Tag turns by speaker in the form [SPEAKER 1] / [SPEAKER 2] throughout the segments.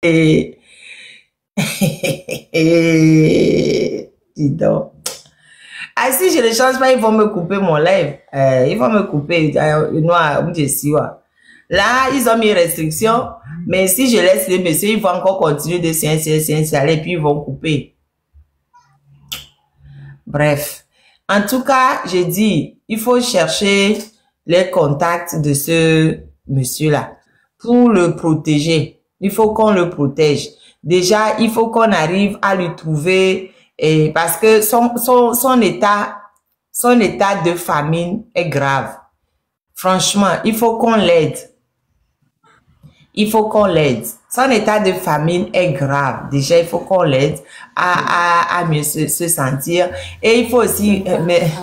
[SPEAKER 1] Et... Dis donc. Ah, si je ne change pas, ils vont me couper mon live. Ils vont me couper. Là, ils ont mis restriction. Mais si je laisse les messieurs, ils vont encore continuer de s'installer et puis ils vont couper. Bref. En tout cas, j'ai dit, il faut chercher les contacts de ce monsieur-là pour le protéger. Il faut qu'on le protège. Déjà, il faut qu'on arrive à lui trouver, parce que son état de famine est grave. Franchement, il faut qu'on l'aide. Il faut qu'on l'aide. Son état de famine est grave. Déjà, il faut qu'on l'aide à mieux se sentir. Et il faut aussi,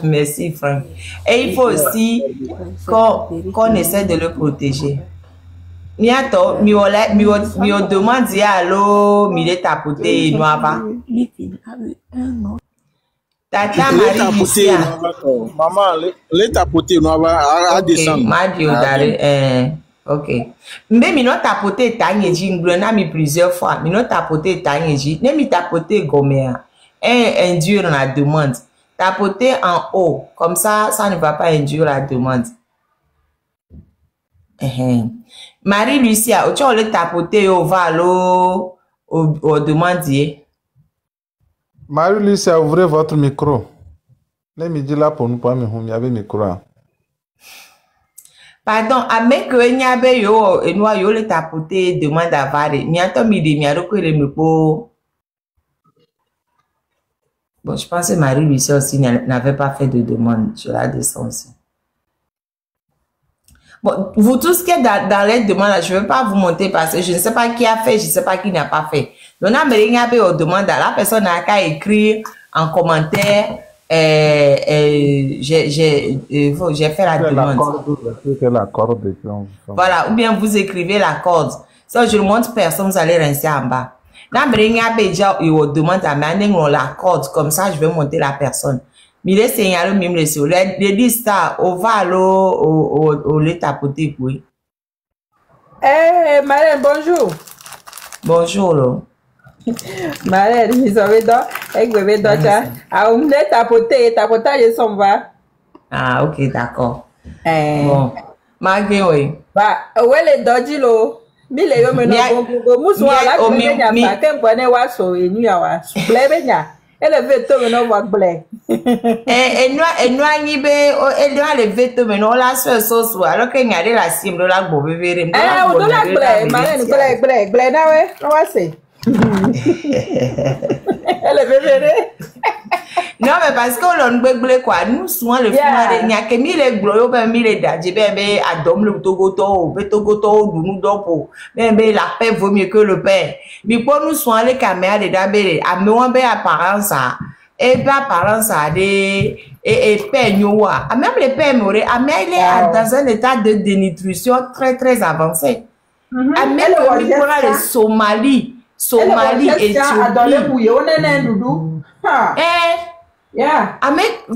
[SPEAKER 1] merci Franck. Et il faut aussi qu'on essaie de le protéger. Miato, mi demande allô, mi le tapoter noaba. Tata Marie Lucia.
[SPEAKER 2] Maman, le tapoter noaba à descendre.
[SPEAKER 1] Madio dare, ok. Mbe mi no tapoter tanyeji nglona mi plusieurs fois. Mi no tapoter tanyeji. Ne mi tapoter gomea. Induire la demande. Tapoter en haut. Comme ça ne va pas induire la demande. Marie-Lucia, tu as le tapoter au valo au demandier.
[SPEAKER 3] Marie-Lucia, ouvrez votre micro. Les midi là pour nous pas me il y avait micro.
[SPEAKER 1] Pardon, avec nyabe yo et nous yo le tapoter demande à vare. Miato mi de miaro que le micro. Bon, je pense que Marie-Lucia aussi n'avait pas fait de demande. Je la descends aussi. Bon, vous tous qui êtes dans les demandes, là, je ne vais pas vous monter parce que je ne sais pas qui a fait, je ne sais pas qui n'a pas fait. Donc, on a demande, la personne n'a qu'à écrire en commentaire, j'ai fait la demande. Voilà, ou bien vous écrivez la corde. Si je ne montre personne, vous allez rincer en bas. Là, on demande à la corde, comme ça, je vais monter la personne. Mais les seigneurs, même les sols, les listes, on va au l'état tapoter, oui.
[SPEAKER 4] Eh, Marlène, bonjour.
[SPEAKER 1] Bonjour, là.
[SPEAKER 4] Marlène, ils ont dit, avec bébé d'autres, à on est tapoter, tapotage, s'en va.
[SPEAKER 1] Ah, ok, d'accord. Bon. Malgré, oui.
[SPEAKER 4] Bah, ouais, les dodgy, là. Mais les hommes, non, moussoir, là, on y a pas qu'un point de wasso et nuit à was. Blébénia. Elle veut tout maintenant voir blé.
[SPEAKER 1] Et nous, n'y be, elle doit lever tout maintenant, la seule sauce, alors qu'il y a de la cime de la boue, verrez.
[SPEAKER 4] Eh, on doit la blé, Marlène, blé, là, ouais, on va c'est. Elle veut verrer.
[SPEAKER 1] Non, mais parce qu'on a un blé, quoi, nous, souvent, le fumeur, il n'y a que mille gloyo, ben, mille dadji, ben, adom, le togoto, nous, dopo, ben, la paix vaut mieux que le pain. Mais pour nous, souvent, les caméras, les dabés, à moi, ben, apparence, et bien, apparence, et peignoua. Même les peignes, il est dans un état de dénutrition très, très avancé. Même quand on prend les Somalie, Éthiopie.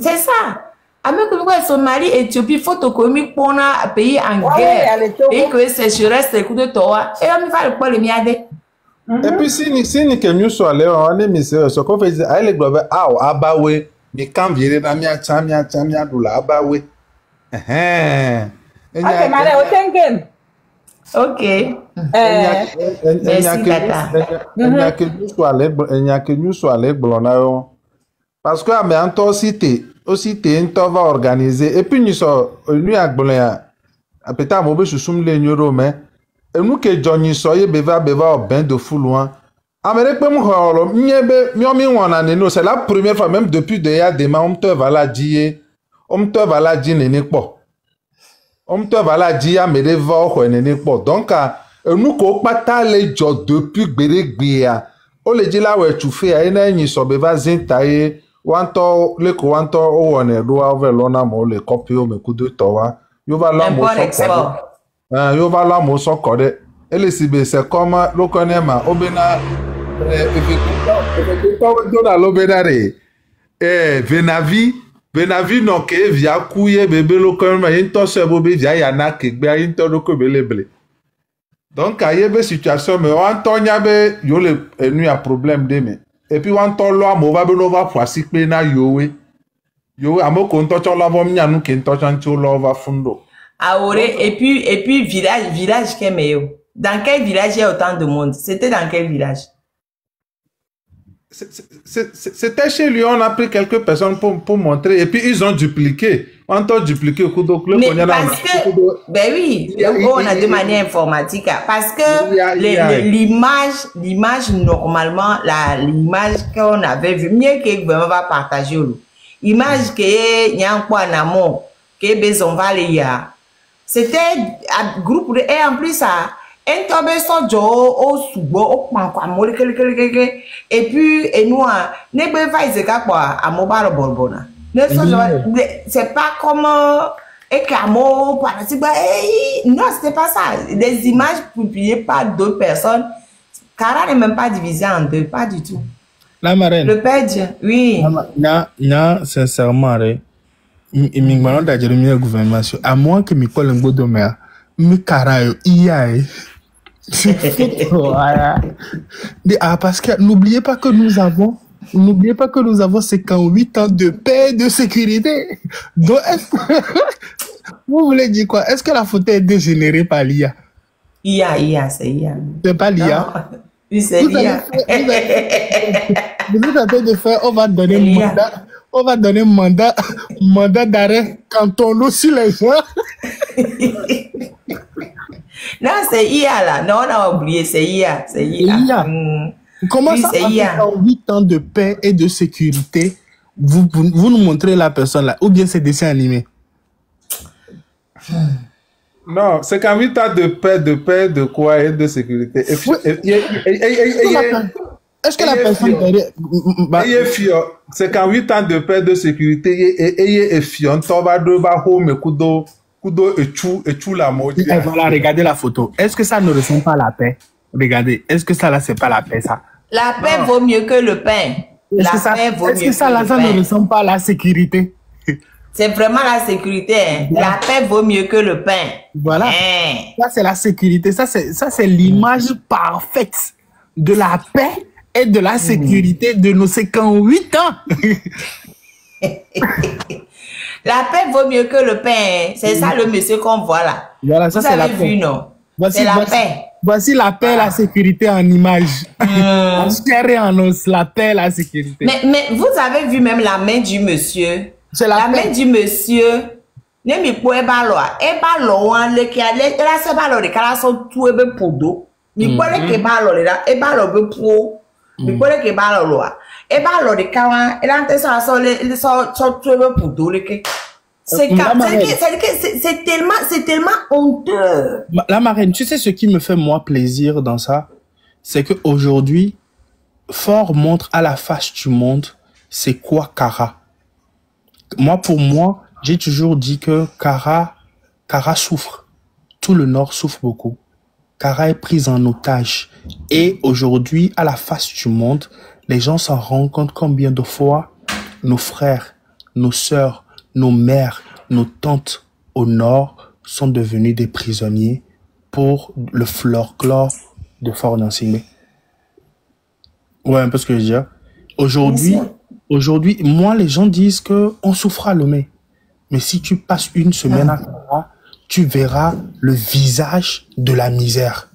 [SPEAKER 1] C'est ça. Avec le Somalie, Éthiopie, il faut pour un pays en guerre. Et que sécheresse, écoute de toi. Et on va le prendre le miade.
[SPEAKER 3] Et puis, si nous sommes allés, on est mis ce qu'on fait, allez, globe, abawe, mais quand virer dans mia chamia, doula, abawe.
[SPEAKER 4] Ok, Marlène, au game.
[SPEAKER 1] Ok. Merci, Tata.
[SPEAKER 3] Il n'y a que nous soient allés, blondaillon. Parce que, mais en toi aussi, t'es un temps va organiser. Et puis, nous sommes, nous, à Blondaillon, peut-être, à Mobé, je suis les neuros, mais, et nous, que Johnny soyez, beva, au bain de fou loin. Amérique, c'est la première fois, même depuis des mois, on te va la dire, n'est pas. On te va la dire, mais les voix, n'est pas. Donc, nous, qu'on pas les gens depuis Bérégbia. On le dit là, ouais, tu fais, et n'a ni so beva zintaye, wanto, le ko wanto, o wane, doa, velona, mo, le copio, me coup de toa. Yo va là, mo, yo va là, mo, son code. Et le cibe, c'est comme, le connaît, ma, obena, Venavi non ke via couille bébé le connaît, ma, yin to se bobe via yana ke, bia yin to le ko bele. Donc, il y a une situation, mais on a un problème. Et puis, on a un problème. Yo, amo konto chola vom nyanu kento chancho lova fundo.
[SPEAKER 1] Aoré, et puis village qui est meilleur. Dans quel village il y a autant de monde? C'était dans quel village?
[SPEAKER 3] C'était chez lui, on a pris quelques personnes pour montrer, et puis ils ont dupliqué. On a dupliqué au coup de club.
[SPEAKER 1] Mais parce que, ben oui, on a de manière informatique, parce que l'image, normalement, l'image qu'on avait vue, mieux que vraiment va partager. Image que y a un point en amont, que besoin va les ya. C'était un groupe de, et en plus ça, un tombé son jo au subo au pan quoi mole et puis et nous ne be va izeka quoi à mobile borbona. Ne c'est pas comment et camo par non c'était pas ça. Des images publiées par d'autres personnes. Cara n'est même pas divisé en deux, pas du tout.
[SPEAKER 2] La marraine.
[SPEAKER 1] Le pède, oui.
[SPEAKER 2] Non, sincèrement, gouvernement, à moins que mes collègues de mer, mes caraïbes, parce que n'oubliez pas que nous avons 58 ans de paix et de sécurité. Donc, vous voulez dire quoi? Est-ce que la photo est dégénérée par l'IA?
[SPEAKER 1] IA, c'est IA.
[SPEAKER 2] C'est pas l'IA.
[SPEAKER 1] Oui, c'est l'IA.
[SPEAKER 2] Vous êtes en train de faire, on va donner mandat d'arrêt quand on loue sur les gens.
[SPEAKER 1] Non, c'est IA là. Non, on a oublié, c'est IA. C'est IA.
[SPEAKER 2] Comment ça, en 8 ans de paix et de sécurité, vous nous montrez la personne là, ou bien c'est dessin animé?
[SPEAKER 3] Non, c'est qu'en 8 ans de paix, de quoi et de sécurité. Est-ce
[SPEAKER 2] que la personne
[SPEAKER 3] c'est qu'en 8 ans de paix, de sécurité, et fion, on va devoir home kudo et chou la mode.
[SPEAKER 2] Voilà, regardez la photo. Est-ce que ça ne ressemble pas à la paix? Regardez, est-ce que ça là, c'est pas la paix, ça?
[SPEAKER 1] La paix vaut mieux que le pain.
[SPEAKER 2] Est-ce que ça là, ça ne ressemble pas à la sécurité?
[SPEAKER 1] C'est vraiment la sécurité. Hein. Voilà. La paix vaut mieux que le pain.
[SPEAKER 2] Voilà. Ça, c'est la sécurité. Ça, c'est l'image parfaite de la paix et de la sécurité de nos 58 ans.
[SPEAKER 1] La paix vaut mieux que le pain. C'est ça le monsieur qu'on voit là.
[SPEAKER 2] Voilà, ça, c'est la paix.
[SPEAKER 1] Vu, non? C'est la paix.
[SPEAKER 2] Voici la paix et la sécurité en image. En chair et en os, la paix et la sécurité.
[SPEAKER 1] Mais vous avez vu même la main du monsieur.
[SPEAKER 2] C'est
[SPEAKER 1] la main du monsieur. Ne mi po e ba lo wan le ki ale la se ba lo de kala so tu e be podo. Mi po le ke ba lo le la e ba lo be po. Mi po le ke ba lo lo a. E ba lo de kawan e la te so le so tu e be podo le ke. C'est tellement honteux.
[SPEAKER 2] La marraine, tu sais ce qui me fait moi plaisir dans ça, c'est que aujourd'hui, Fort montre à la face du monde c'est quoi Kara. Pour moi, j'ai toujours dit que Kara souffre. Tout le Nord souffre beaucoup. Kara est prise en otage. Et aujourd'hui, à la face du monde, les gens s'en rendent compte combien de fois nos frères, nos sœurs, nos mères, nos tantes au Nord sont devenus des prisonniers pour le folklore de Fort Nancy. Ouais, un peu ce que je veux dire. Aujourd'hui, moi, les gens disent que on souffre à Lomé. Mais si tu passes une semaine à Kara, tu verras le visage de la misère.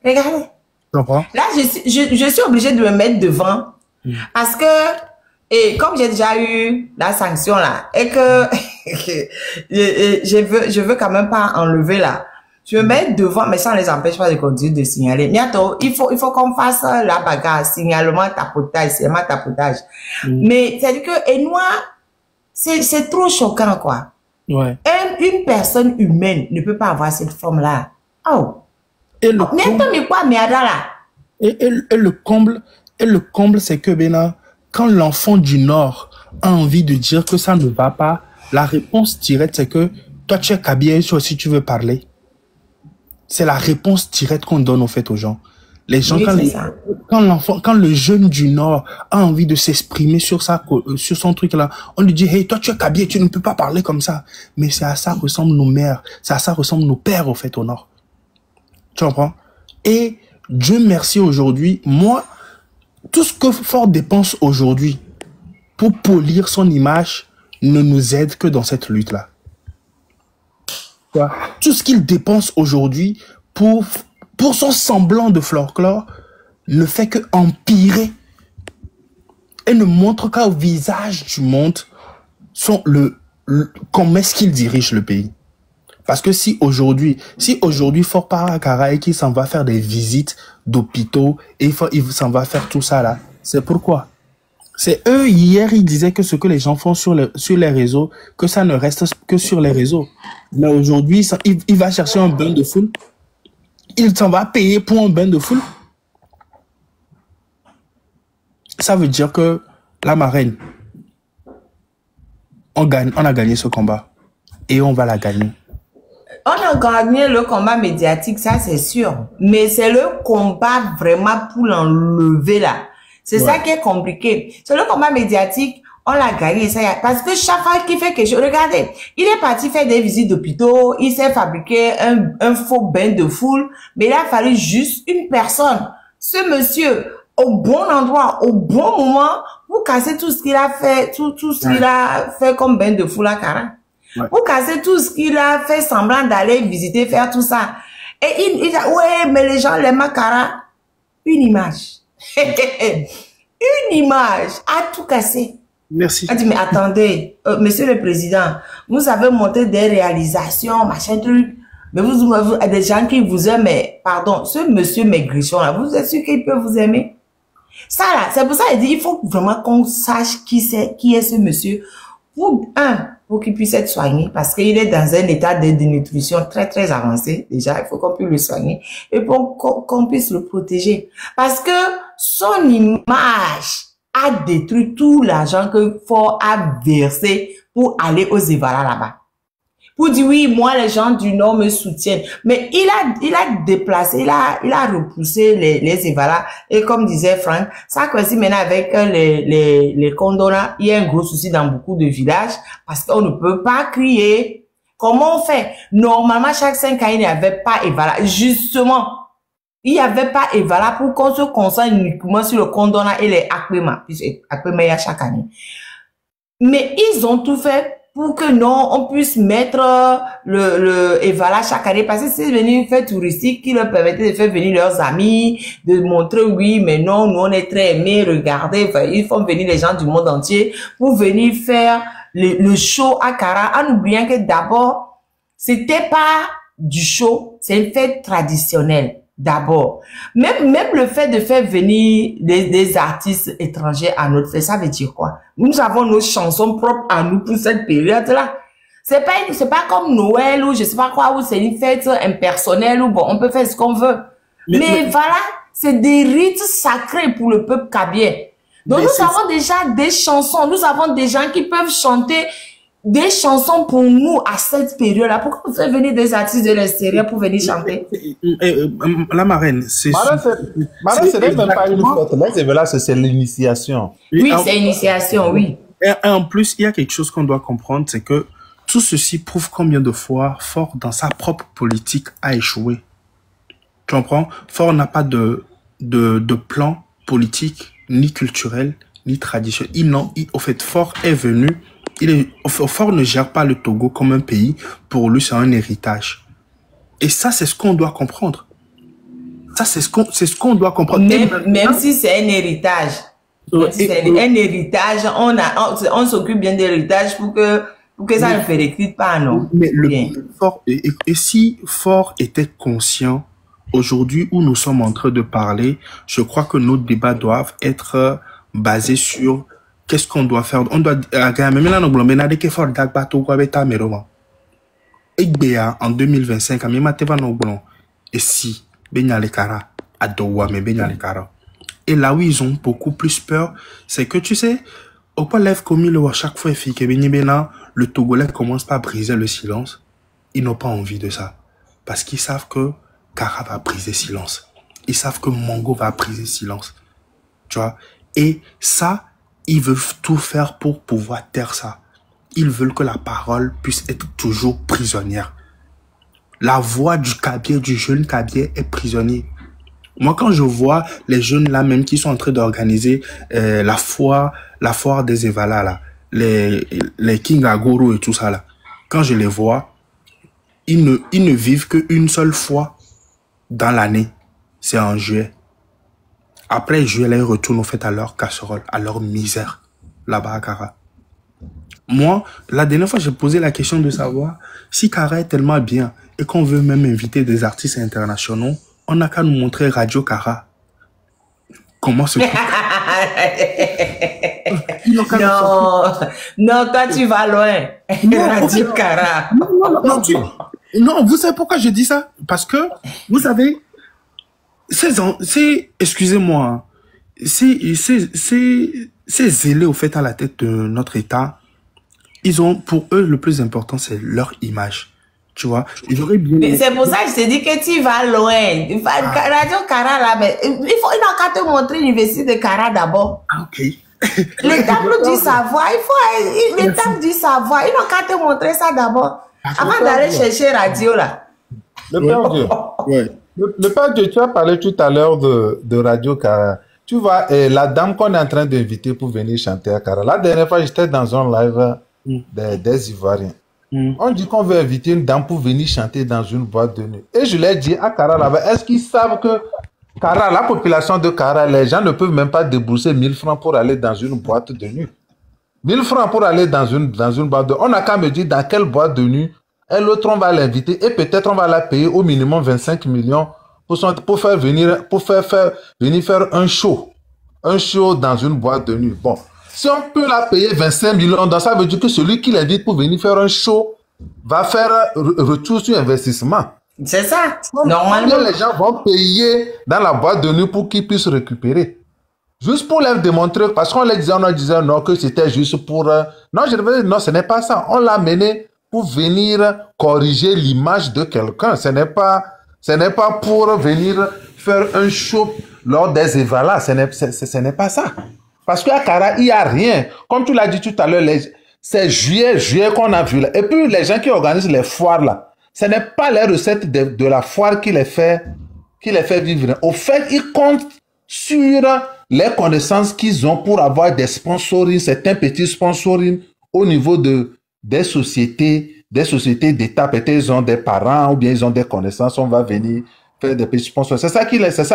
[SPEAKER 1] Regardez.
[SPEAKER 2] Tu comprends?
[SPEAKER 1] Là, je suis obligée de me mettre devant. Parce que, et comme j'ai déjà eu la sanction là, et que je veux quand même pas enlever là. Je me mets devant, mais ça ne les empêche pas de continuer de signaler. Bientôt, il faut qu'on fasse la bagarre, signalement, tapotage, seulement tapotage. Mais c'est-à-dire que, et moi, c'est trop choquant, quoi.
[SPEAKER 2] Ouais.
[SPEAKER 1] Une personne humaine ne peut pas avoir cette forme-là. Oh.
[SPEAKER 2] Et le comble, c'est que, Bénin, quand l'enfant du Nord a envie de dire que ça ne va pas, la réponse directe, c'est que toi, tu es Kabia, toi aussi, tu veux parler. C'est la réponse directe qu'on donne, au fait, aux gens. Les gens, oui, quand le jeune du Nord a envie de s'exprimer sur son truc là, on lui dit, hey, toi, tu es Kabia, tu ne peux pas parler comme ça. Mais c'est à ça ressemblent nos mères, c'est à ça ressemblent nos pères, au fait, au Nord. Tu comprends? Et Dieu merci aujourd'hui, moi, tout ce que Ford dépense aujourd'hui pour polir son image ne nous aide que dans cette lutte-là. Tout ce qu'il dépense aujourd'hui pour son semblant de folklore ne fait que empirer et ne montre qu'au visage du monde comment est-ce qu'il dirige le pays. Parce que si aujourd'hui Fort part à Kara et qu'il s'en va faire des visites d'hôpitaux et il s'en va faire tout ça là, c'est pourquoi? C'est eux, hier, ils disaient que ce que les gens font sur les réseaux, que ça ne reste que sur les réseaux. Mais aujourd'hui, il va chercher un bain de foule. Il s'en va payer pour un bain de foule. Ça veut dire que la marraine, on a gagné ce combat. Et on va la gagner.
[SPEAKER 1] On a gagné le combat médiatique, ça c'est sûr. Mais c'est le combat vraiment pour l'enlever là. C'est ça qui est compliqué. C'est le combat médiatique, on l'a gagné. Parce que chaque fois qu'il fait quelque chose, regardez, il est parti faire des visites d'hôpitaux, il s'est fabriqué un faux bain de foule, mais il a fallu juste une personne. Ce monsieur, au bon endroit, au bon moment, pour casser tout ce qu'il a fait, tout ce qu'il a fait comme bain de foule à Kara. Pour casser tout ce qu'il a fait semblant d'aller visiter, faire tout ça. Et il dit, ouais, mais les gens l'aiment à Kara. Une image. Une image a tout cassé.
[SPEAKER 2] Merci.
[SPEAKER 1] Elle dit, mais attendez, monsieur le président, vous avez monté des réalisations, machin truc, mais vous avez des gens qui vous aiment, mais pardon, ce monsieur Maigrichon là, vous êtes sûr qu'il peut vous aimer? Ça là, c'est pour ça qu'il dit, il faut vraiment qu'on sache qui est ce monsieur, pour qu'il puisse être soigné, parce qu'il est dans un état de dénutrition très très avancé, déjà, il faut qu'on puisse le soigner, et pour qu'on puisse le protéger. Parce que son image a détruit tout l'argent que Ford a versé pour aller aux Evara là-bas. Pour dire oui, moi les gens du Nord me soutiennent. Mais il a déplacé, il a repoussé les Evara. Et comme disait Franck, ça coïncide maintenant avec les Kondona. Il y a un gros souci dans beaucoup de villages parce qu'on ne peut pas crier. Comment on fait? Normalement, chaque 5 ans, il n'y avait pas Evara. Justement, il n'y avait pas Evala pour qu'on se concentre uniquement sur le Kondona et les Akpema. Puisque Akpema, il y a chaque année. Mais ils ont tout fait pour que non, on puisse mettre le Evala chaque année. Parce que c'est venu faire touristique qui leur permettait de faire venir leurs amis, de montrer oui, mais non, nous on est très aimés, regardez. Enfin, ils font venir les gens du monde entier pour venir faire le show à Kara. En oubliant que d'abord, c'était pas du show, c'est une fête traditionnelle. D'abord, même le fait de faire venir des artistes étrangers à notre fête, ça veut dire quoi? Nous avons nos chansons propres à nous pour cette période-là. C'est pas comme Noël ou je sais pas quoi, où c'est une fête impersonnelle ou bon, on peut faire ce qu'on veut. Mais voilà, c'est des rites sacrés pour le peuple kabien. Donc nous avons déjà des chansons, nous avons des gens qui peuvent chanter des chansons pour nous à cette période-là. Pourquoi vous faites venir des artistes de l'extérieur pour venir chanter?
[SPEAKER 2] La marraine, c'est...
[SPEAKER 3] Marraine, c'est même pas une fête. Là, c'est voilà, c'est l'initiation.
[SPEAKER 1] Oui, c'est l'initiation, oui.
[SPEAKER 2] Et en plus, il y a quelque chose qu'on doit comprendre, c'est que tout ceci prouve combien de fois Ford, dans sa propre politique, a échoué. Tu comprends? Ford n'a pas de plan politique, ni culturel, ni traditionnel. Au fait, Ford est venu... Ford ne gère pas le Togo comme un pays. Pour lui, c'est un héritage. Et ça, c'est ce qu'on doit comprendre. Ça, c'est ce qu'on doit comprendre.
[SPEAKER 1] Même si c'est un héritage. Un héritage, on s'occupe bien de l'héritage pour que ça ne périclite pas, non?
[SPEAKER 2] Mais et si Ford était conscient, aujourd'hui où nous sommes en train de parler, je crois que nos débats doivent être basés sur... Qu'est-ce qu'on doit faire? On doit en 2025 et si et là où ils ont beaucoup plus peur, c'est que tu sais, au point lève comme il à chaque fois le Togolais commence par briser le silence. Ils n'ont pas envie de ça parce qu'ils savent que Kara va briser silence. Ils savent que Mongo va briser silence. Tu vois? Et ça, ils veulent tout faire pour pouvoir taire ça. Ils veulent que la parole puisse être toujours prisonnière. la voix du Kabier, du jeune Kabier est prisonnier. Moi, quand je vois les jeunes là même qui sont en train d'organiser la foire des Evala là, les King Agoro et tout ça là, quand je les vois, ils ne vivent qu'une seule fois dans l'année, c'est en juillet. Après juillet, là, ils retournent au fait à leur casserole, à leur misère, là-bas à Kara. Moi, la dernière fois, j'ai posé la question de savoir si Kara est tellement bien et qu'on veut même inviter des artistes internationaux, on n'a qu'à nous montrer Radio Kara. Comment se fait?
[SPEAKER 1] Non, toi tu vas loin. Radio Kara.
[SPEAKER 2] Non, vous savez pourquoi je dis ça? Parce que, vous savez, excusez-moi, ces zélés au fait à la tête de notre État, ils ont, pour eux, le plus important, c'est leur image. Tu vois, ils auraient bien...
[SPEAKER 1] Mais c'est pour ça que je te dis que tu vas loin. Radio Kara, là, mais il n'a qu'à te montrer l'université de Kara d'abord.
[SPEAKER 2] Ah, ok.
[SPEAKER 1] Les tableaux du savoir, les tables du savoir, ils n'ont qu'à te montrer ça d'abord. Avant d'aller chercher radio, là.
[SPEAKER 3] Le Père Dieu.
[SPEAKER 2] Ouais.
[SPEAKER 3] Le Père Dieu, tu as parlé tout à l'heure de Radio Kara. Tu vois, la dame qu'on est en train d'inviter pour venir chanter à Kara. La dernière fois, j'étais dans un live des Ivoiriens. On dit qu'on veut inviter une dame pour venir chanter dans une boîte de nuit. Et je l'ai dit à Kara là-bas, est-ce qu'ils savent que Kara, la population de Kara, les gens ne peuvent même pas débourser 1000 francs pour aller dans une boîte de nuit. 1000 francs pour aller dans une boîte de nuit. On n'a qu'à me dire dans quelle boîte de nuit. Et l'autre, on va l'inviter et peut-être on va la payer au minimum 25 millions pour faire venir faire un show. Un show dans une boîte de nuit. Bon. Si on peut la payer 25 millions, donc ça veut dire que celui qui l'invite pour venir faire un show va faire retour sur investissement.
[SPEAKER 1] C'est ça. Normalement,
[SPEAKER 3] les gens vont payer dans la boîte de nuit pour qu'ils puissent récupérer. Juste pour leur démontrer, parce qu'on leur disait non, que c'était juste pour... Non, je veux dire, non, ce n'est pas ça. On l'a mené pour venir corriger l'image de quelqu'un. Ce n'est pas pour venir faire un show lors des Evala. Ce n'est pas ça. Parce qu'à Kara, il n'y a rien. Comme tu l'as dit tout à l'heure, c'est juillet qu'on a vu là. Et puis, les gens qui organisent les foires là, ce n'est pas les recettes de la foire qui les fait vivre. Au fait, ils comptent sur les connaissances qu'ils ont pour avoir des sponsorings, certains petits sponsorings au niveau des sociétés d'État. Peut-être ils ont des parents ou bien ils ont des connaissances. On va venir faire des petits sponsors. C'est ça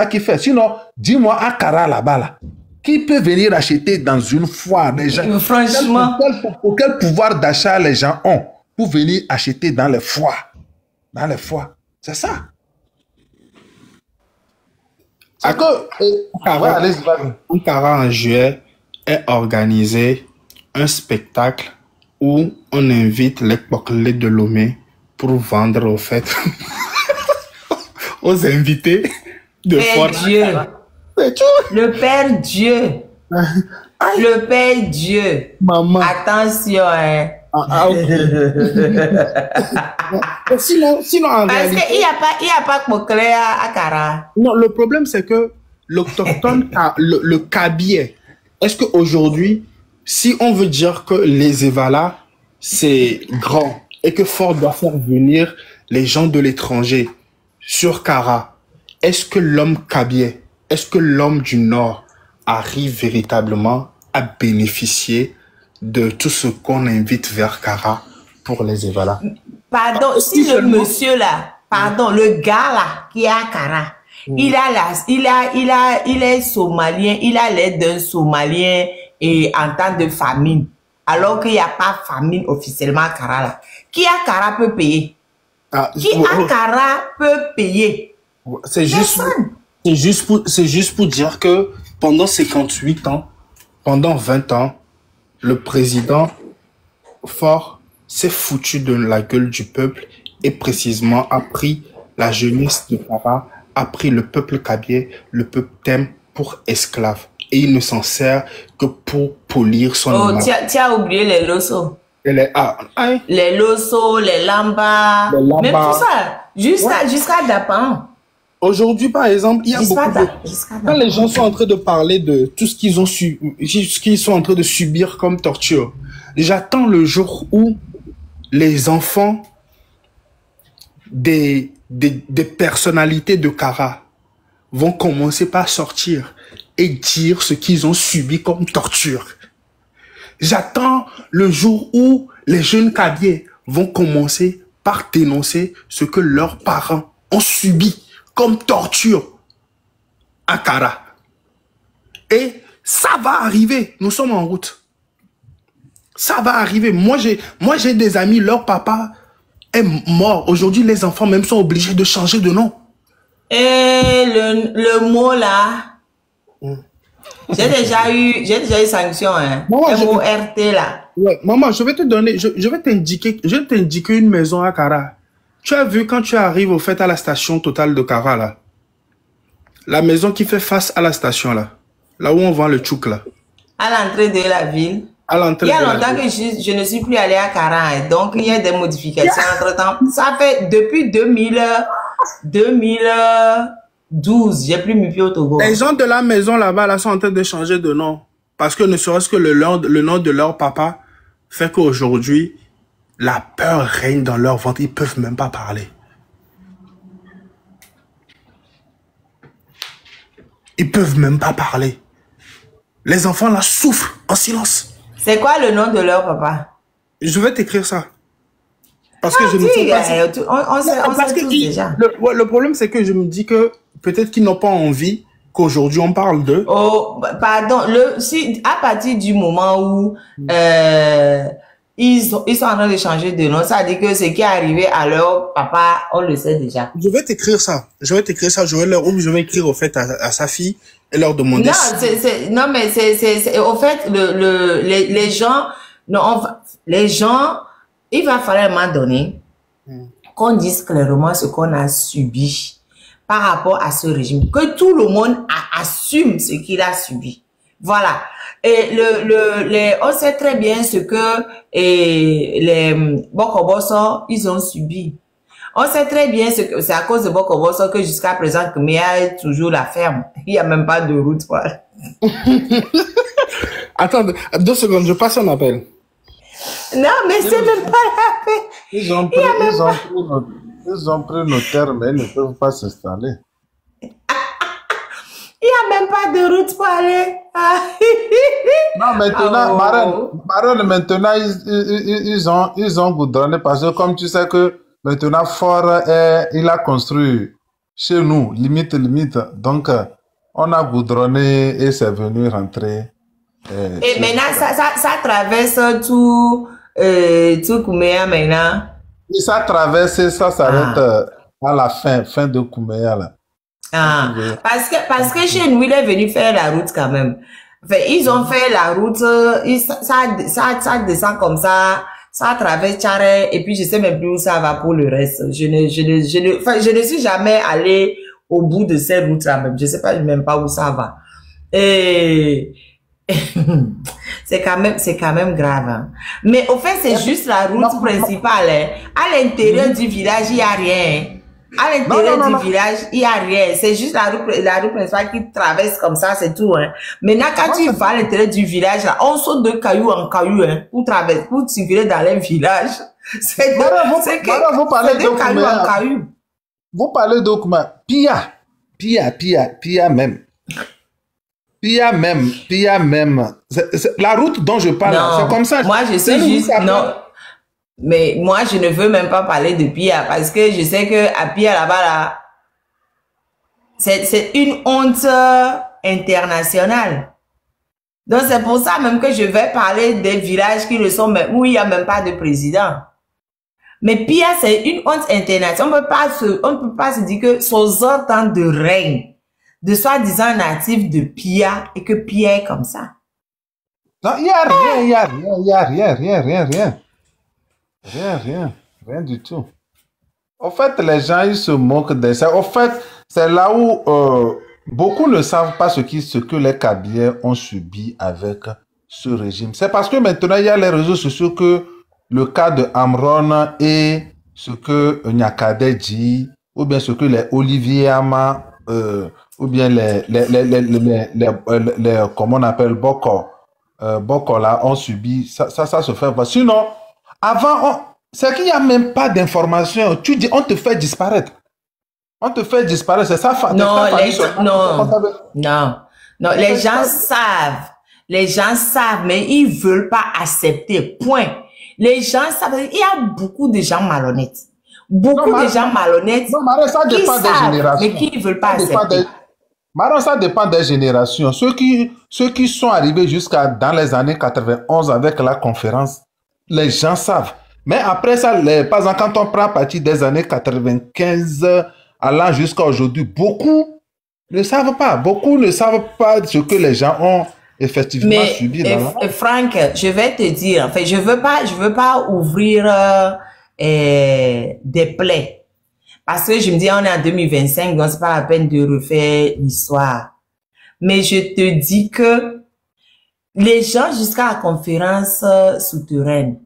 [SPEAKER 3] qui fait. Sinon, dis-moi à Kara là-bas là. Qui peut venir acheter dans une foire les gens?
[SPEAKER 1] Franchement.
[SPEAKER 3] Quel pouvoir d'achat les gens ont pour venir acheter dans les foires? Dans les foires. C'est ça. C'est que
[SPEAKER 2] Kara en juillet est organisé un spectacle où on invite les Poclés de Lomé pour vendre au fait aux invités de foire.
[SPEAKER 1] Dieu. Le Père Dieu. Le Père Dieu.
[SPEAKER 2] Maman.
[SPEAKER 1] Attention, hein.
[SPEAKER 2] Sinon, en
[SPEAKER 1] parce
[SPEAKER 2] réalité...
[SPEAKER 1] qu'il n'y a pas Poclé à Kara.
[SPEAKER 2] Non, le problème, c'est que l'autochtone, le Kabier, est-ce qu'aujourd'hui, si on veut dire que les Evala, c'est grand et que Fort doit faire venir les gens de l'étranger sur Kara, est-ce que l'homme Kabier, est-ce que l'homme du Nord arrive véritablement à bénéficier de tout ce qu'on invite vers Kara pour les Evala?
[SPEAKER 1] Pardon, si le monsieur là, le gars là qui est à Kara, il est somalien, il a l'aide d'un somalien et en temps de famine, alors qu'il n'y a pas famine officiellement à Kara là. Qui à Kara peut payer? Qui à Kara peut payer?
[SPEAKER 2] C'est juste pour dire que pendant 58 ans, pendant 20 ans, le président Fort s'est foutu de la gueule du peuple et précisément a pris la jeunesse de Kara, a pris le peuple Kabier, le peuple Tem pour esclaves. Et il ne s'en sert que pour polir son image.
[SPEAKER 1] Oh, tu as oublié les Loso. Les Loso, les Lamba, même tout ça, jusqu'à Dapan.
[SPEAKER 2] Aujourd'hui, par exemple, il y a beaucoup de... Quand les gens sont en train de parler de tout ce qu'ils ont ce qu'ils sont en train de subir comme torture, j'attends le jour où les enfants des personnalités de Kara vont commencer par sortir et dire ce qu'ils ont subi comme torture. J'attends le jour où les jeunes Kabiers vont commencer par dénoncer ce que leurs parents ont subi comme torture à Kara. Et ça va arriver. Nous sommes en route. Ça va arriver. Moi, j'ai des amis, leur papa est mort. Aujourd'hui, les enfants même sont obligés de changer de nom.
[SPEAKER 1] Et le mot là, j'ai déjà eu sanction, hein. MORT là.
[SPEAKER 2] Ouais, maman, je vais te donner, je vais t'indiquer une maison à Kara. Tu as vu quand tu arrives au fait à la station totale de Kara là, la maison qui fait face à la station là où on vend le tchouk là. À
[SPEAKER 1] l'entrée de la ville.
[SPEAKER 2] À l'entrée.
[SPEAKER 1] Il y a longtemps que je ne suis plus allée à Kara, hein, donc il y a des modifications entre temps. Ça fait depuis 2012, j'ai plus mis pied au Togo.
[SPEAKER 2] Les gens de la maison là-bas là sont en train de changer de nom parce que ne serait-ce que le nom de leur papa fait qu'aujourd'hui la peur règne dans leur ventre, ils peuvent même pas parler. Ils peuvent même pas parler. Les enfants là souffrent en silence.
[SPEAKER 1] C'est quoi le nom de leur papa?
[SPEAKER 2] Je vais t'écrire ça. Parce que je ne sais pas.
[SPEAKER 1] On sait tous déjà.
[SPEAKER 2] Le problème, c'est que je me dis que peut-être qu'ils n'ont pas envie qu'aujourd'hui on parle d'eux.
[SPEAKER 1] Oh, pardon. À partir du moment où ils sont en train de changer de nom, ça veut dire que ce qui est arrivé à leur papa, on le sait déjà.
[SPEAKER 2] Je vais t'écrire ça. Je vais écrire au fait à sa fille et leur demander.
[SPEAKER 1] Non, mais c'est au fait les gens, il va falloir à un moment donné qu'on dise clairement ce qu'on a subi par rapport à ce régime, que tout le monde assume ce qu'il a subi. Voilà. Et on sait très bien ce que les Bokoboso, ils ont subi. On sait très bien que c'est à cause de Bokoboso que jusqu'à présent, Kmea est toujours la ferme. Il n'y a même pas de route. Voilà.
[SPEAKER 2] Attends, 2 secondes, je passe un appel.
[SPEAKER 1] Non, mais c'est même pas la peine.
[SPEAKER 3] Ils ont pris nos terres, mais ils ne peuvent pas s'installer.
[SPEAKER 1] Il n'y a même pas de route pour aller.
[SPEAKER 3] Non, maintenant, Marraine, maintenant, ils ont goudronné parce que comme tu sais que maintenant, Fort, il a construit chez nous, limite. Donc, on a goudronné et c'est venu rentrer.
[SPEAKER 1] Et maintenant, ça traverse tout Kouméa maintenant.
[SPEAKER 3] Et ça traverse, ça s'arrête à la fin de Kouméa là.
[SPEAKER 1] Ah, parce que chez nous, il est venu faire la route quand même. Enfin, ils ont fait la route, ça descend comme ça traverse Tchare, et puis je sais même plus où ça va pour le reste. Je ne suis jamais allé au bout de ces routes-là même. Je sais pas même pas où ça va. Et c'est quand même grave. Hein. Mais au fait, c'est juste la route principale. Hein. À l'intérieur du village, il n'y a rien. À l'intérieur du village, il n'y a rien. C'est juste la route principale qui traverse comme ça, c'est tout. Hein. Maintenant, quand tu vas à l'intérieur du village, là, on saute de caillou en caillou hein, pour circuler dans les villages. C'est
[SPEAKER 3] vous parlez de caillou en caillou. Vous parlez de Pia même. Pia même. La route dont je parle, c'est comme ça.
[SPEAKER 1] Moi, je sais juste... Non. Mais moi, je ne veux même pas parler de Pia parce que je sais que à Pia là-bas, là, c'est une honte internationale. Donc, c'est pour ça même que je vais parler des villages qui le sont, mais où il n'y a même pas de président. Mais Pia, c'est une honte internationale. On ne peut pas se dire que sous un temps de règne, de soi-disant natif de Pia, et que Pia est comme ça.
[SPEAKER 3] Non, il n'y a rien. Rien du tout. En fait, les gens, ils se moquent de ça. En fait, c'est là où beaucoup ne savent pas ce que les Kabyles ont subi avec ce régime. C'est parce que maintenant, il y a les réseaux sociaux que le cas de Amron et ce que Nyakade dit, ou bien ce que les Olivier Ama, ou bien les comment on appelle, Boko là, ont subi. Ça se fait pas. Sinon, avant, C'est qu'il n'y a même pas d'information. Tu dis, on te fait disparaître. On te fait disparaître, c'est ça.
[SPEAKER 1] Non, les gens savent. Les gens savent, mais ils veulent pas accepter. Point. Les gens savent. Il y a beaucoup de gens malhonnêtes. Beaucoup de gens malhonnêtes qui savent, mais qui ne veulent pas accepter.
[SPEAKER 3] Maron, ça dépend des générations. Ceux qui sont arrivés jusqu'à dans les années 91 avec la conférence, les gens savent. Mais après ça, par exemple, quand on prend à partir des années 95 allant jusqu'à aujourd'hui, beaucoup ne savent pas. Beaucoup ne savent pas ce que les gens ont effectivement subi.
[SPEAKER 1] Franck, je vais te dire, en fait, je veux pas ouvrir des plaies. Parce que je me dis, on est en 2025, donc c'est pas la peine de refaire l'histoire. Mais je te dis que les gens jusqu'à la conférence souveraine,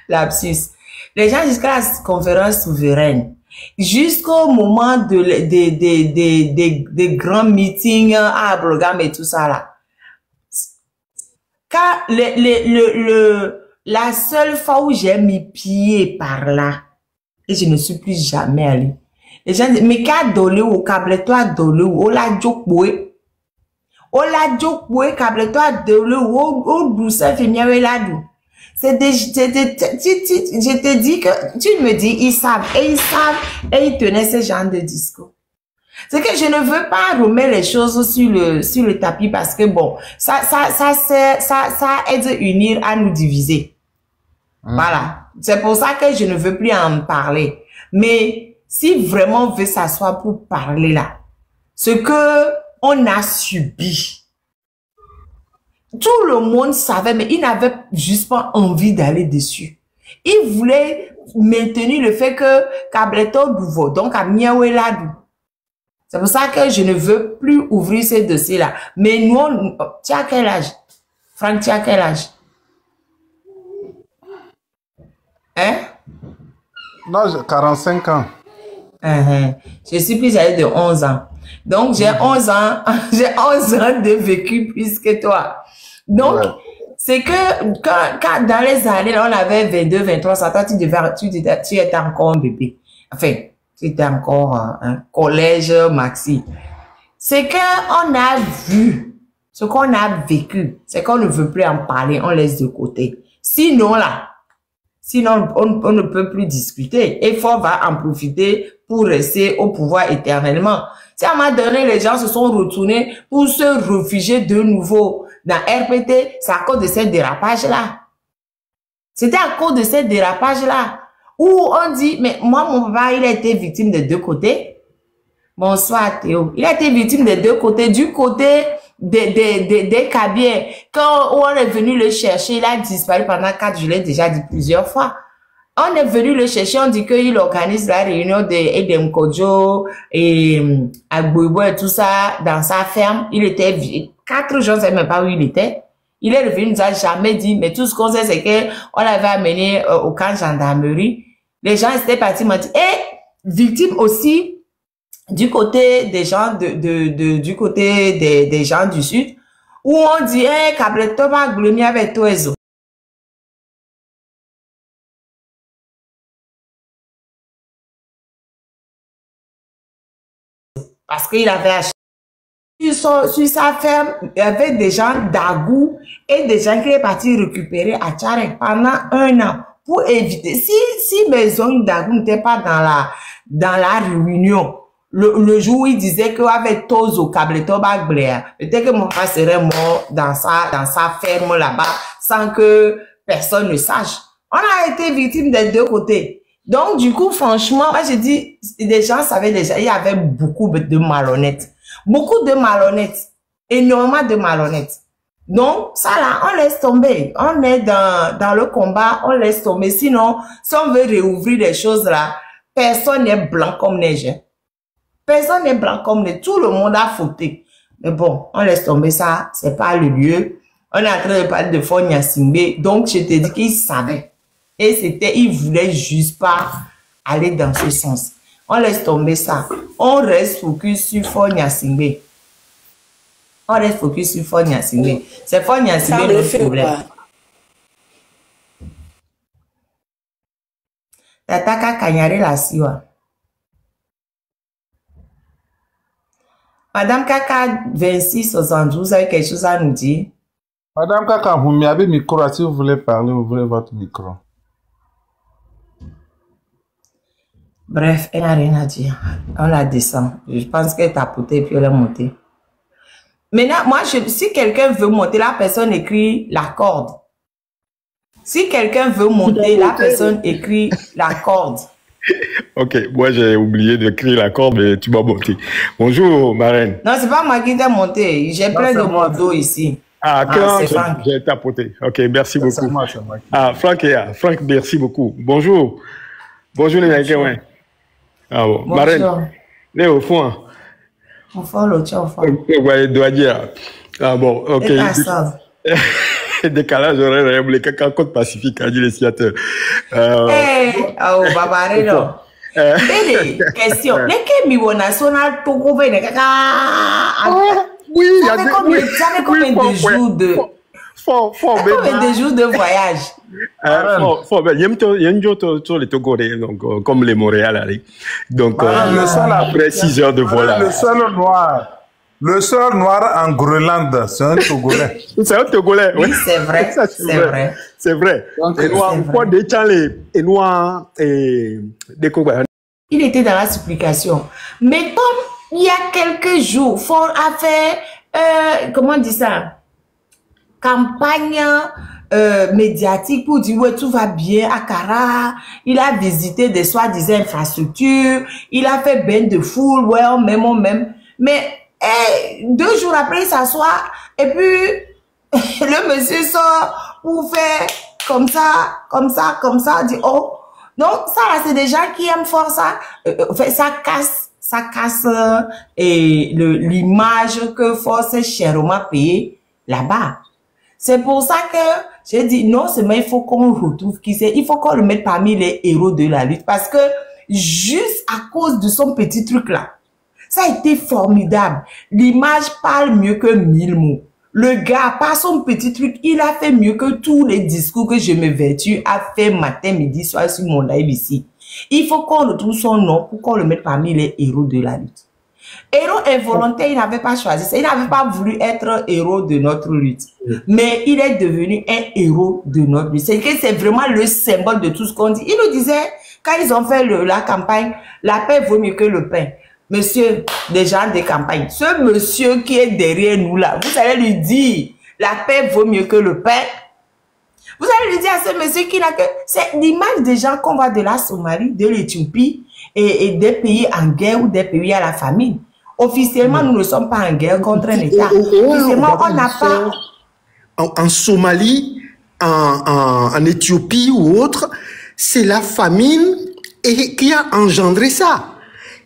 [SPEAKER 1] lapsus. Les gens jusqu'à la conférence souveraine, jusqu'au moment des grands meetings à Abrogam et tout ça là. Car la seule fois où j'ai mis pied par là, et je ne suis plus jamais allé. Les gens disent, mais qu'a dolé ou câble-toi dolé ou la jokboué. O la jokboué câble-toi dolé ou douceur féminin là d'où. Je te dis que, tu me dis, ils savent, et ils tenaient ce genre de discours. C'est que je ne veux pas remettre les choses sur le tapis parce que bon, ça aide à unir, à nous diviser. Voilà. C'est pour ça que je ne veux plus en parler. Mais si vraiment on veut s'asseoir pour parler là, ce que on a subi, tout le monde savait, mais il n'avait juste pas envie d'aller dessus. Il voulait maintenir le fait que Kableto Douvo, donc à Miaoueladou. C'est pour ça que je ne veux plus ouvrir ce dossier-là. Mais nous, tu as quel âge? Franck, tu as quel âge? Hein?
[SPEAKER 3] Non, j'ai 45 ans.
[SPEAKER 1] Je suis plus âgée de 11 ans. Donc, j'ai 11 ans, j'ai 11 ans de vécu plus que toi. Donc, c'est que quand dans les années, on avait 22, 23 ans, toi, tu étais encore un bébé. Enfin, tu étais encore un collège maxi. C'est qu'on a vu, ce qu'on a vécu, c'est qu'on ne veut plus en parler, on laisse de côté. Sinon, on ne peut plus discuter. Et faut va en profiter pour rester au pouvoir éternellement. Si à un moment donné, les gens se sont retournés pour se réfugier de nouveau dans RPT, c'est à cause de ces dérapages-là. C'était à cause de ces dérapages-là. Où on dit, mais moi, mon papa, il a été victime de deux côtés. Bonsoir, Théo. Il a été victime de deux côtés. Du côté des Kabiens. Quand on est venu le chercher, il a disparu pendant 4 jours, je l'ai déjà dit plusieurs fois. On est venu le chercher, on dit qu'il organise la réunion de Edem Kodjo et Agboibo et tout ça dans sa ferme. Il était 4 jours, je ne sais même pas où il était. Il est revenu, il nous a jamais dit, mais tout ce qu'on sait, c'est qu'on l'avait amené au camp de gendarmerie. Les gens étaient partis, m'ont dit, et victime aussi du côté des gens du côté des gens du sud, où on dit, eh, Kableto va glomir avec toi et zo. Parce qu'il avait acheté sur sa ferme, il y avait des gens d'Agou et des gens qui étaient partis récupérer à Tcharek pendant 1 an pour éviter. Si maison d'Agou n'était pas dans la réunion, le jour où il disait qu'avec Tozo, Kableto Bagblea, peut-être que mon père serait mort dans sa ferme là-bas sans que personne ne sache. On a été victime des deux côtés. Donc, du coup, franchement, moi, je dis, les gens savaient déjà, il y avait beaucoup de malhonnêtes. Beaucoup de malhonnêtes. Énormément de malhonnêtes. Donc, ça là, on laisse tomber. On est dans le combat, on laisse tomber. Sinon, si on veut réouvrir les choses là, personne n'est blanc comme neige. Personne n'est blanc comme neige. Tout le monde a fauté. Mais bon, on laisse tomber ça. C'est pas le lieu. On est en train de parler de Fonya Singbe. Donc, je te dis qu'ils savaient. Et ils voulaient juste pas aller dans ce sens. On laisse tomber ça. On reste focus sur Fonya Singbe. On reste focus sur Fonya Singbe. C'est Fonya Singbe le problème. Tataka Kanyare la siwa. Madame Kaka 2672, vous avez quelque chose à nous dire?
[SPEAKER 3] Madame Kaka, vous m'avez micro. Si vous voulez parler, ouvrez votre micro.
[SPEAKER 1] Bref, elle n'a rien à dire. On la descend. Je pense qu'elle t'a pouté et puis elle est montée. Maintenant, moi, si quelqu'un veut monter, la personne écrit la corde. Si quelqu'un veut monter, la personne écrit la corde.
[SPEAKER 5] Ok, moi j'ai oublié d'écrire la corde, mais tu m'as monté. Bonjour, marraine.
[SPEAKER 1] Non, c'est pas moi qui t'ai monté. J'ai plein de motos ici.
[SPEAKER 5] Ah,
[SPEAKER 1] c'est Franck.
[SPEAKER 5] J'ai tapoté. Ok, merci beaucoup.
[SPEAKER 3] C'est moi.
[SPEAKER 5] Ah, Franck est là. Franck, merci beaucoup. Bonjour. Bonjour les Américains. Ah bon, marraine. Là au fond.
[SPEAKER 1] Au fond, l'autre, au fond.
[SPEAKER 5] Ouais, doit dire. Ah bon, ok. Décalage horaire, les caca côte pacifique, a dit les sciateurs.
[SPEAKER 1] Oh, babaré, non. Belle question. Lesquels mi national Togo vene caca.
[SPEAKER 5] Oui, il y a
[SPEAKER 1] des combien de jours de combien de jours de voyage?
[SPEAKER 5] Il y a une autre sur les Togolais, donc comme les Montréal, donc après 6 heures de vol.
[SPEAKER 3] Le seul noir en Groenland, c'est un Togolais.
[SPEAKER 5] C'est un Togolais, oui.
[SPEAKER 1] C'est vrai, c'est vrai.
[SPEAKER 5] C'est vrai.
[SPEAKER 1] Il était dans la supplication. Mais comme il y a quelques jours, Ford a fait, comment on dit ça? Campagne médiatique pour dire ouais, tout va bien à Kara. Il a visité des soi-disant infrastructures. Il a fait bain de foule, ouais, on même. Mais 2 jours après, il s'assoit et puis le monsieur sort pour faire comme ça, dit oh. Donc ça, c'est des gens qui aiment fort ça. Ça casse l'image que force chèrement payé là-bas. C'est pour ça que j'ai dit non, mais il faut qu'on retrouve qui c'est. Il faut qu'on le mette parmi les héros de la lutte parce que juste à cause de son petit truc là, ça a été formidable. L'image parle mieux que 1000 mots. Le gars, par son petit truc, il a fait mieux que tous les discours que je me vertue à faire matin, midi, soir sur mon live ici. Il faut qu'on retrouve son nom pour qu'on le mette parmi les héros de la lutte. Héros involontaire, il n'avait pas choisi ça. Il n'avait pas voulu être héros de notre lutte. Mais il est devenu un héros de notre lutte. C'est que c'est vraiment le symbole de tout ce qu'on dit. Il nous disait, quand ils ont fait la campagne, la paix vaut mieux que le pain. Monsieur, des gens de campagne, ce monsieur qui est derrière nous là, vous allez lui dire, la paix vaut mieux que le pain. Vous allez lui dire à ce monsieur qui n'a que... C'est l'image des gens qu'on voit de la Somalie, de l'Éthiopie et des pays en guerre ou des pays à la famine. Officiellement, nous ne sommes pas en guerre contre un État. Officiellement, on n'a pas...
[SPEAKER 6] En Somalie, en Éthiopie ou autre, c'est la famine qui a engendré ça.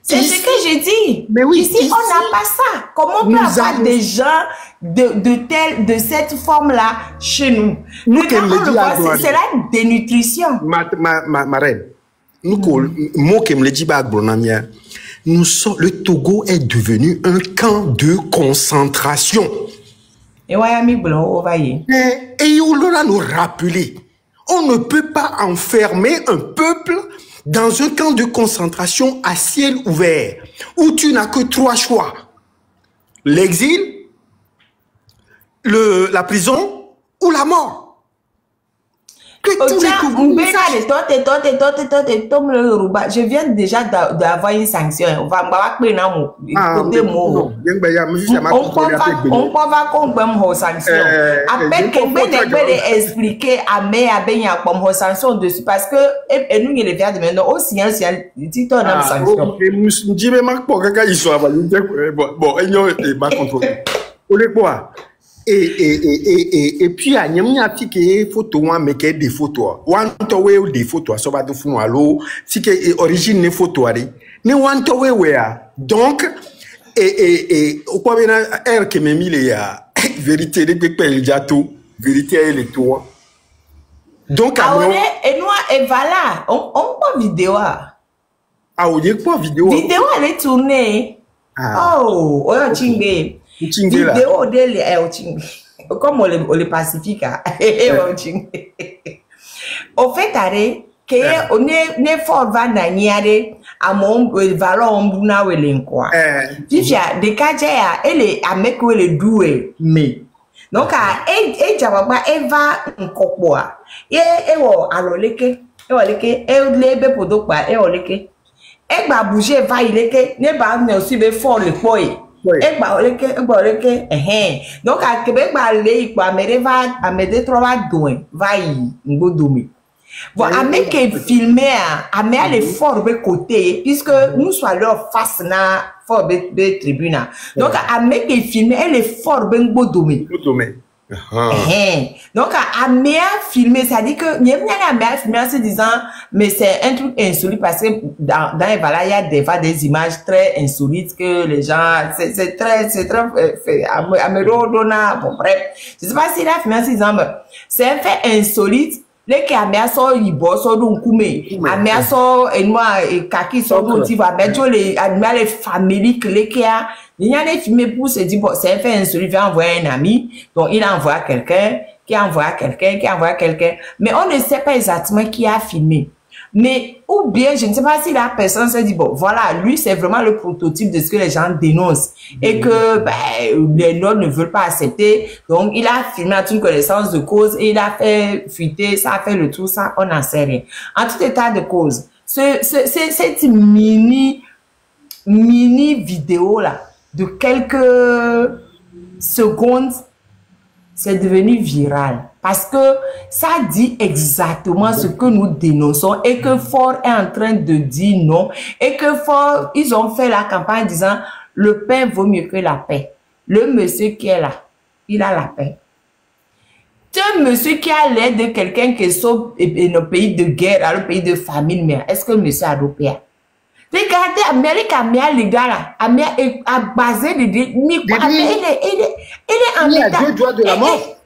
[SPEAKER 1] C'est ce que j'ai dit.
[SPEAKER 6] Mais oui,
[SPEAKER 1] ici, on n'a pas ça. Comment on peut avoir des gens de cette forme-là chez nous? C'est la dénutrition.
[SPEAKER 6] Ma reine, le Togo est devenu un camp de concentration.
[SPEAKER 1] Et
[SPEAKER 6] il va nous rappeler, on ne peut pas enfermer un peuple dans un camp de concentration à ciel ouvert, où tu n'as que 3 choix. L'exil, la prison ou la mort.
[SPEAKER 1] Je viens déjà d'avoir une sanction. On va sanction. Après que expliquer à mes comme sanction dessus parce que nous les verts de maintenant aussi dit on a sanction.
[SPEAKER 6] Et puis, il y a des photos, mais il y a des photos. Il y a des photos, ça va de fond à l'eau. Si que origine des photos, donc, au point de air que même il y a vérité, vérité et les toits. Donc,
[SPEAKER 1] et nous, et voilà, on voit vidéo.
[SPEAKER 6] Ah, on dit quoi vidéo?
[SPEAKER 1] Vidéo, elle est tournée. Oh, on a chingé. Vidéo comme on les pacifique. Au fait, que ne fort va naniare à mon valeur mbuna wele quoi vivia de kaja ele amek wele doué mais donc e jababa eva nkokpoa wo aloleke leke lebe podokpa oleke gba bouger va ileke ne ba ne aussi be fort le poi gba oleke donc a kebe gba le ipo amede trova doin va yi ngodomi bon avec filmer à les fort de côté puisque nous soit leur face na fort de tribune donc avec filmer elle est fort ben ngodomi donc à filmer ça dit que n'y a filmer en se disant mais c'est un truc insolite parce que dans voilà il y a des images très insolites que les gens c'est très bon bref je sais pas si là filmer en se disant c'est un fait insolite les caméras sont libo sont donc coumé caméras sont et moi et kaki sont donc tu vas mettre les animaux les familles que les kia il y a des films pour se dire bon c'est un fait insolite, il va envoyer un ami donc il envoie quelqu'un qui envoie quelqu'un mais on ne sait pas exactement qui a filmé mais ou bien je ne sais pas si la personne se dit bon voilà lui c'est vraiment le prototype de ce que les gens dénoncent et que les nôtres ne veulent pas accepter donc il a filmé à toute connaissance de cause et il a fait fuiter ça a fait le tout ça on n'en sait rien en tout état de cause cette mini vidéo là de quelques secondes c'est devenu viral parce que ça dit exactement ce que nous dénonçons et que Fort est en train de dire non et que Fort, ils ont fait la campagne disant le pain vaut mieux que la paix. Le monsieur qui est là, il a la paix. Un monsieur qui a l'air de quelqu'un qui sauve nos pays de guerre, dans le pays de famine, mais est-ce que le monsieur a européen? Regardez, Amérique les gars là, Amérique a basé il est en état.
[SPEAKER 6] Deux doigts de la mort.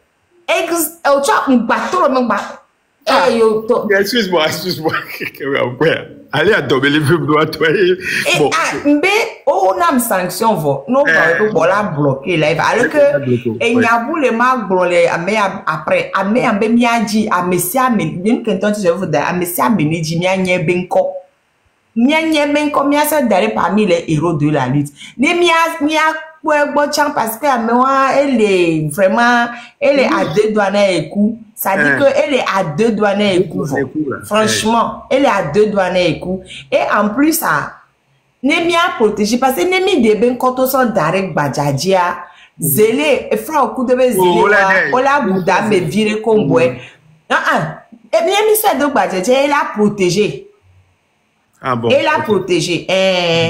[SPEAKER 5] Excuse-moi. Allez à tomber les films doigts toi.
[SPEAKER 1] Bon. Mais on a une sanction non voilà bloqué là alors que et y a vous les marques brûlées après amé miaji a messia men quand tu veux dire a messia meniji mianye benko mianye benko miasa d'aller parmi les héros de la lutte ne mia parce que elle est vraiment elle est à deux doigts et coup ça dit que elle est à deux doigts et coup franchement elle est à deux doigts et coup et en plus ça Nemi a protégé parce que Nemi de ben quand on s'en direct badjadjia zélé et frère au coup de zélé ola bouda me vire comme boy et bien Nemi soit de badjadjia elle a protégé elle a protégé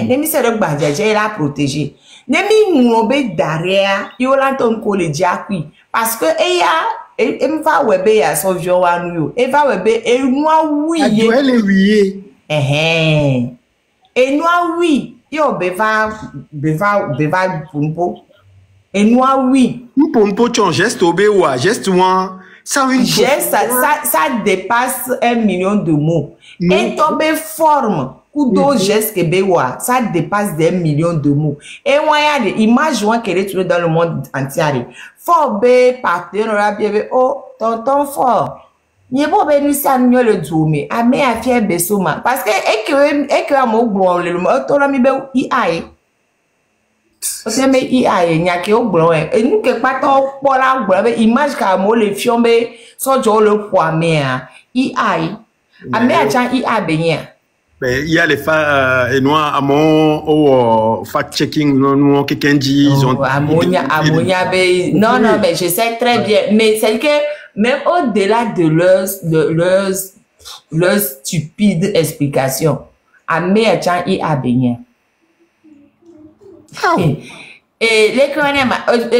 [SPEAKER 1] Nemi soit de badjadjia elle a protégé Nemi ngobe derrière yola ton collège qui parce que elle va webe ya so vion wa nu elle va webe et moi oui
[SPEAKER 6] elle est oui
[SPEAKER 1] et nous oui yo beva pumpo et nous oui
[SPEAKER 6] pumpo ton geste obéwa geste moi ça une
[SPEAKER 1] geste ça dépasse 1 million de mots et tombe forme kudo geste que bewa ça dépasse des 1 million de mots et moi y a des images qui est dans le monde entier fort be partenaire bien oh tonton fort n'y pas venu ça mieux le zoomé à mais à faire besoma parce que et que mo gbon le to la mi be ai o se me ai nya ke o gbon e nu ke pato po la gbon be image ka mo le fion be so jo le poa me ai a me a chan ai be nya
[SPEAKER 5] il y a les et noir amon fact-checking non quelqu'un dit ils ont
[SPEAKER 1] ammonia non mais je sais très bien mais c'est que même au-delà de leur stupide explication amé a chan i a benye et les connais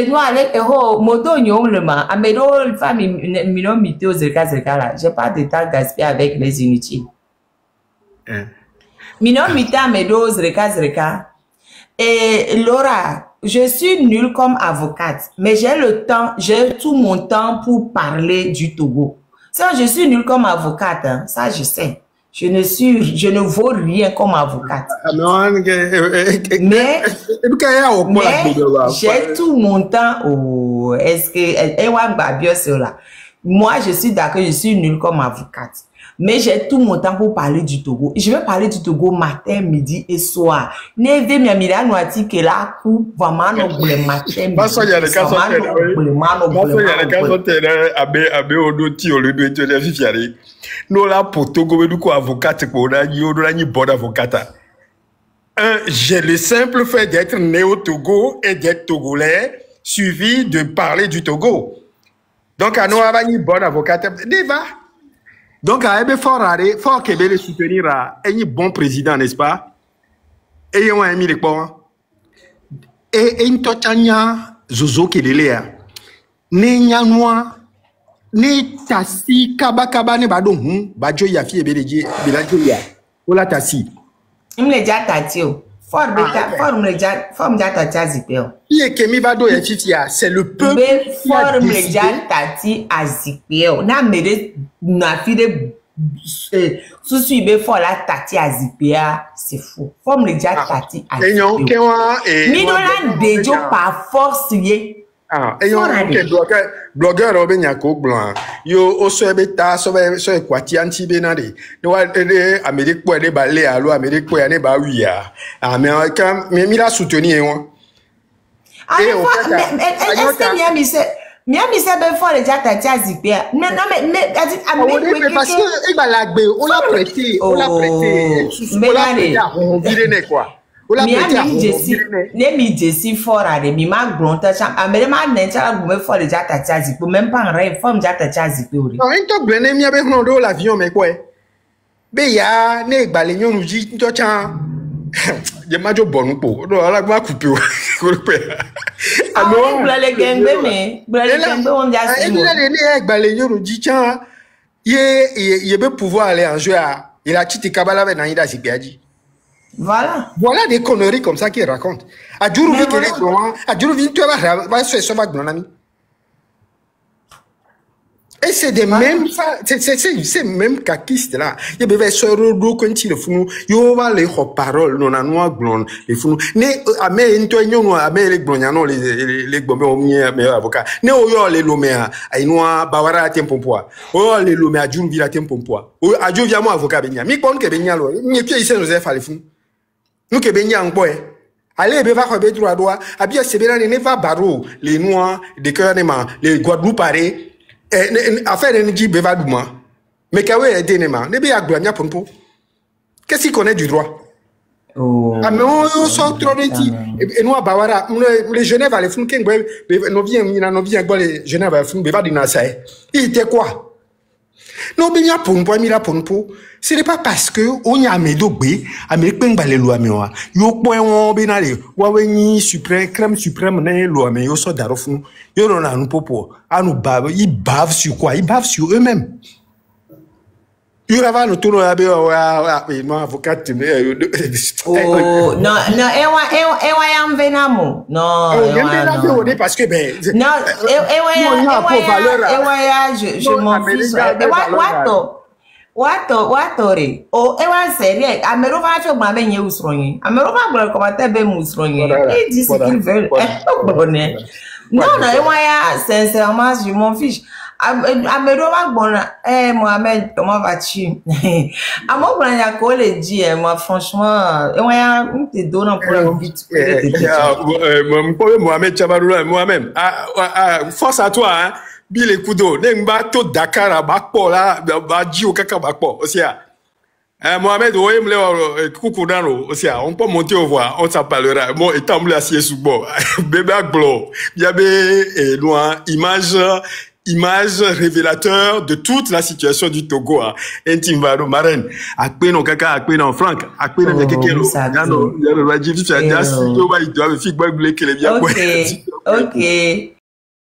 [SPEAKER 1] noir les moto nyomlema amedo famille million mité aux là j'ai pas de temps gaspillé avec les inutiles Minon mita medo zreka et Laura je suis nulle comme avocate mais j'ai tout mon temps pour parler du Togo ça je suis nulle comme avocate hein, ça je sais je ne vaux rien comme avocate mais j'ai tout mon temps est-ce que moi je suis d'accord je suis nulle comme avocate Mais j'ai tout mon temps pour parler du Togo. Je vais parler du Togo matin, midi et soir. Neve mi amira no ati que la coup vraiment no blé matin.
[SPEAKER 5] Parce qu'il y a des cas abe odoti oludo eto de fifiari. No la pour Togo du coup avocat ko na yo do ni bon avocat. J'ai le simple fait d'être né au Togo et d'être togolais suivi de parler du Togo. Donc à nous avons ni bon avocat débat. Donc, à Ebe fort Québec soutenir un bon président, n'est-ce pas? Et on a mis les points. Et une totania zozo kelelea. Ne nyanwa ne tasi kaba ne badon bajo ya fi ebereje bilajo ya. Ola tasi.
[SPEAKER 1] Imle ja tatio. Fort me ja tatazipeo.
[SPEAKER 5] Ie kemi bado ya fifia, c'est le peuple.
[SPEAKER 1] Fort me ja tati azipeo. Na mere na fide susuibe fort la tati azipea, c'est fou. Fort me ja tati azipeo. Minola dejo par force ye.
[SPEAKER 5] Blogueur obe nyako blanc yo osobe ta so ekwati anti benade no wa Amérique po de balé alo Amérique po ya ne ba wiya américain mais mi la soutenir won
[SPEAKER 1] Miami se be fort déjà tati azipea. Non mais
[SPEAKER 5] parce que il va la gbe on l'a prêté on vire ne quoi.
[SPEAKER 1] Miami Jesse fort à mi ma grunta cha amere ma nencha go me fort déjà tati azipea même pas en rêve forme déjà tati azipea ori.
[SPEAKER 5] Non into blene mi abe hondo l'avion mais quoi. Be ya ne gbale nyon uji into cha je majo bonu po do ala gba couper o.
[SPEAKER 1] Alors blale gembe on dia si.
[SPEAKER 5] Il a ne gbale nyon uji cha ye be pouvoir aller en jeu à il a chiti kabala be na ida sipiaji. Voilà des conneries comme ça qu'il raconte. A Djourouvi qui est grand, à Djourouvi tu vas se faire ça. Et c'est des mêmes, c'est même kakistes là. Il y a des sordos quand ils font, ils va les paroles non à noir blond les font. Ne amé intoignon amé les blondiano les bombes au mieux avocat. Ne oyo les lomea ay noir bawara tempo poa. Oyo les lomea Djourouvi la tempo poa. A Djourouvi mo avocat benya. Mi kon ke benya lo. Ni pied ici Joseph ali font. Nous que benya ngboy. Allez beva ko be droit droit. Abia sebena ne va baro les noirs de cœur les Guadeloupe paré. Affaire d'énergie beva douma. Mais kawe est dénéma. Ne be agblania pompo. Qu'est-ce qu'il connaît du droit? Oh. Ah mais on sort trop de ti. Et nous à Bawara, les Genève les font kengwe, no bien les Genève les font beva dina sai. Il était quoi? Non, ben ya pompo, mira pompo. Ce n'est pas parce que on y a medo bé, Amérique bale loi mewa. Yo point on benale, waweni suprême, crème suprême né loi mais yo so darofun. Yo non a nous popo. A nous bave, ils bavent sur quoi? Ils bavent sur eux-mêmes. Yo rava no tono abe non avocat
[SPEAKER 1] oh non ewa yam venamo. Non,
[SPEAKER 5] ewa parce que ben
[SPEAKER 1] non, ewa ya je m'en fiche. Wato re o ewa serie amero va fe gba be yen usronyin amero va gba commentaire be mu usronyin et dit ce qu'il veut non ewa ya sincèrement je m'en fiche amero va gba Mohamed comment vas-tu amo gba ya ko le dit moi franchement ewa ya te donne pour vite
[SPEAKER 5] Mohamed Chabaroula Mohamed force à toi hein. Bile kudo nemba to Dakar bakpo la ba ji o kaka bakpo osia Mohamed oyemle kukudano osia on peut monter au voir on s'appellera bon étamble assied sous bord bébé glo biabe loin image révélateur de toute la situation du Togo Intimvado marraine akpe no kaka akpe no Frank akpe no kekelo yano la jivi tu as dit to ba il doit figure que les bien
[SPEAKER 1] OK